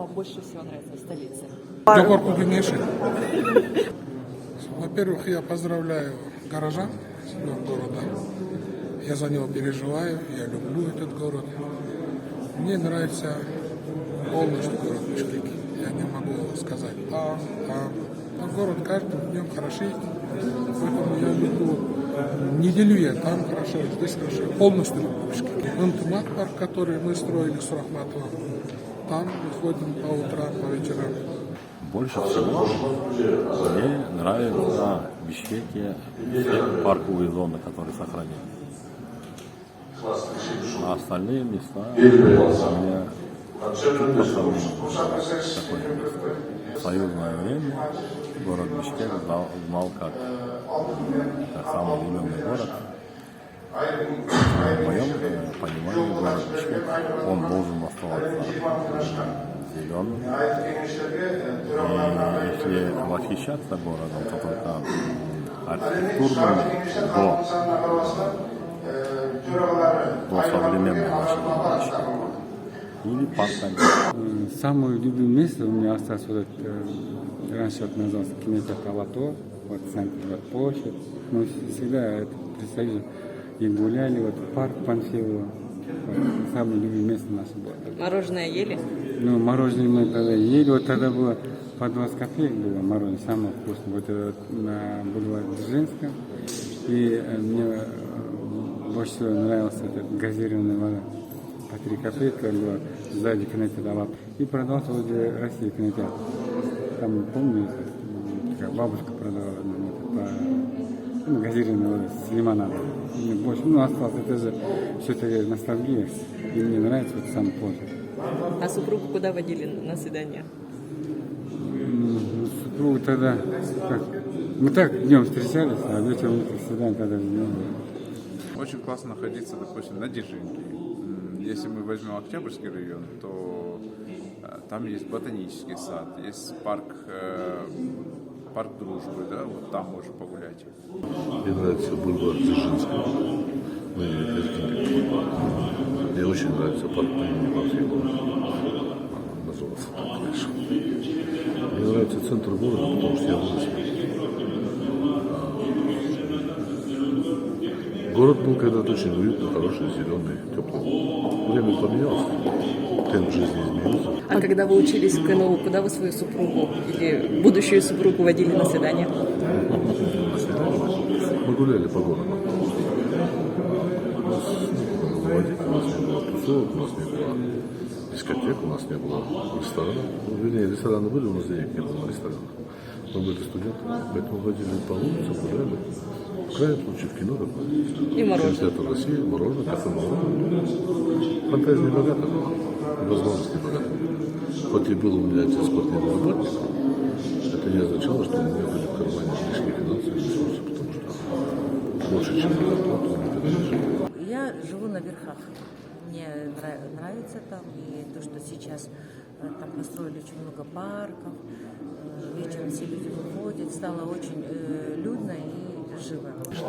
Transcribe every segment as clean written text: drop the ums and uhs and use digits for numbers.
вам больше всего нравится в столице? Договор Кугенеши. Во-первых, я поздравляю горожан с Днем города. Я за него переживаю, я люблю этот город. Мне нравится полностью город Бишкек. Я не могу сказать но город каждым днем хорошеет. Поэтому я люблю, не делю я, там хорошо, здесь хорошо. Полностью люблю Бишкек. Антымак парк, который мы строили с Рахматовым. Там выходим по утрам, по вечерам. Больше всего мне нравится в Бишкеке все парковые зоны, которые сохранились. А остальные места у меня такое место. В союзное время город Бишкек знал как самый зеленый город. В моем понимании город Бишкек, он должен оставаться зеленым. И если восхищаться городом, то только архитектурным до современной нашей Бишкека. Или парками. Самое любимое место у меня осталось вот это, раньше это назывался кинотеатр Алато, вот центр, вот площадь. Мы всегда это представили и гуляли, вот парк Панфилова. Вот, самое любимое место наше было. Мороженое ели? Ну, мороженое мы тогда ели, вот тогда было по 20 копеек было мороженое, самое вкусное. Вот это вот на бульваре Дзержинском. И мне больше всего нравилась эта газированная вода. По 3 копейки было сзади кинотеатр Алап. И продался возле России кинотеатр. Там, помню, такая бабушка продавала по газированной воды с лимонадом. Мне больше, осталось, это же все-таки ностальгия. И мне нравится вот сам площадь. А супругу куда водили на свидание? Супругу тогда, мы так днем встречались, а вечером свидания тогда не было. Очень классно находиться, допустим, на Дзержинке. Если мы возьмем Октябрьский район, то там есть ботанический сад, есть парк Дружбы, да, вот там можно погулять. Мне нравится бульвар Дзержинского. Мне очень нравится парк имени Панфилова. Назывался так, конечно. Мне нравится центр города, потому что я вырос. Город был когда-то очень уютный, хороший, зеленый, теплый. Время поменялось, темп жизни изменился. А когда вы учились в КНУ, куда вы свою супругу или будущую супругу водили на свидание? На свидание мы гуляли по городу. У нас не было водителя, у нас не было тусовок, у нас не было дискотек, у нас не было ресторана. Вернее, рестораны были, у нас денег не было на рестораны. Мы были студенты, поэтому ходили по улице, гуляли. В крайнем случае в кино такое. И мороженое. Кинотеатр России, мороженое, кафе мороженое. Фантазия богата была, возможности богаты. Хоть и был у меня отец спортивный работник, это не означало, что у меня были в кармане лишние финансовые ресурсы, потому что больше, чем зарплату, он никогда не жил. Я живу на верхах. Мне нравится там, и то, что сейчас там построили очень много парков, вечером все люди выходят, стало очень людно и живо. Площадь,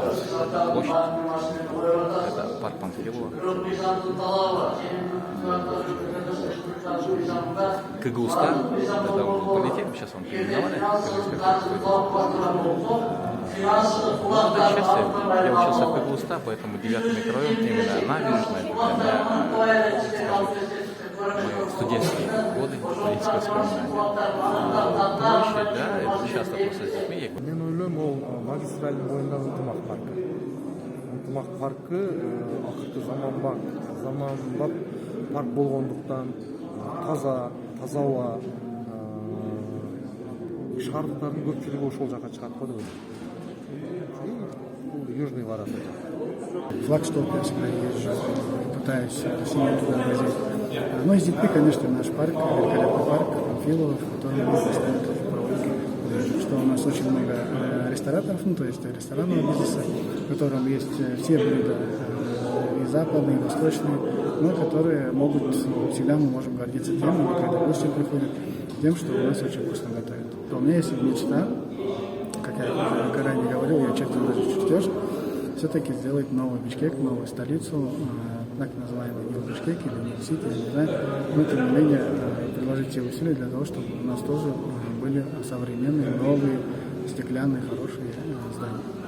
это парк Панфилова, КГУ-СТА, тогда уже полетели, сейчас он переименовали, я учился в КГУ-СТА, поэтому 9-й микрорайон, именно набережная, это для меня, студенческие годы, студенческое воспоминание. Площадь, да, это часто просто с детьми. Мен ойлойм, ол магистральный бойындағы ынтымақ паркі. Ынтымақ паркі ақырғы заманбап парк болғандықтан таза ауа, шығарлықтардың көпшілігі ошол жаққа шығады ғой деп ойлаймын. Южный ворот. Флагшток я всегда езжу, пытаюсь семью туда возить. Ну и с детьми, конечно, наш парк, великолепный парк Панфилова, в котором мы постоянно тоже проводим. Что у нас очень много рестораторов, то есть ресторанного бизнеса, в котором есть все блюда, и западные, и восточные, но которые могут, всегда мы можем гордиться тем, когда гости приходят, тем, что у нас очень вкусно готовят. У меня есть мечта, как я уже ранее говорил, я честно даже чертеж, все-таки сделать новый Бишкек, новую столицу, так называемый Нью Бишкек или Нью Сити, я не знаю, но тем не менее приложить все усилия для того, чтобы у нас тоже были современные, новые, стеклянные, хорошие здания.